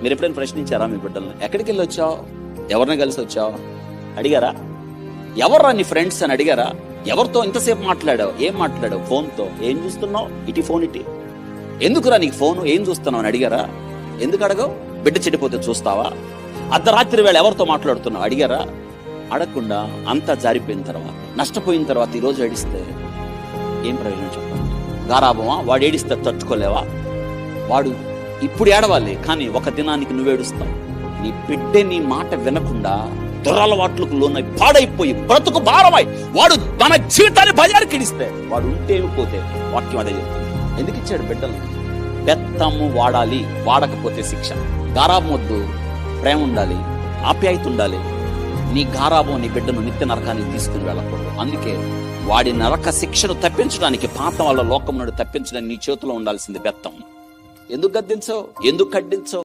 మీరు ఎప్పుడైనా ప్రశ్నించారా మీ బిడ్డల్ని? ఎక్కడికి వెళ్ళి వచ్చావు, ఎవరిని కలిసి వచ్చావు అడిగారా? ఎవర్రా నీ ఫ్రెండ్స్ అని అడిగారా? ఎవరితో ఇంతసేపు మాట్లాడావు? ఏం మాట్లాడావు? ఫోన్తో. ఏం చూస్తున్నావు? ఇటీ ఫోన్ ఇటీ. ఎందుకురా నీకు ఫోను? ఏం చూస్తున్నావు అని అడిగారా? ఎందుకు అడగవు? బిడ్డ చెడిపోతే చూస్తావా? అర్ధరాత్రి వేళ ఎవరితో మాట్లాడుతున్నావు అడిగారా? అడగకుండా అంతా జారిపోయిన తర్వాత, నష్టపోయిన తర్వాత ఈరోజు ఏడిస్తే ఏం ప్రయోజనం చెప్పండి? గారాబమా? వాడు ఏడిస్తే తట్టుకోలేవా? వాడు ఇప్పుడు ఏడవాలి, కానీ ఒక దినానికి నువ్వు ఏడుస్తావు. నీ బిడ్డే నీ మాట వినకుండా దురలవాట్లకు లోనై పాడైపోయి బ్రతుకు భారమై వాడు తన జీవితాన్ని బజారుకి ఇడిస్తే వాడు ఉంటే పోతే వాక్యం అదే చెప్తుంది. ఎందుకు ఇచ్చాడు బిడ్డలు? బెత్తము వాడాలి, వాడకపోతే శిక్ష. గారాబం వద్దు, ప్రేమ ఉండాలి, ఆప్యాయత ఉండాలి. నీ గారాబం నీ బిడ్డను నిత్య నరకానికి తీసుకుని వెళ్ళకూడదు. అందుకే వాడి నరక శిక్షను తప్పించడానికి, పాత వాళ్ళ లోకం నుండి తప్పించడానికి నీ చేతిలో ఉండాల్సింది బెత్తం. ఎందుకు గద్దించవు? ఎందుకు ఖండించవు?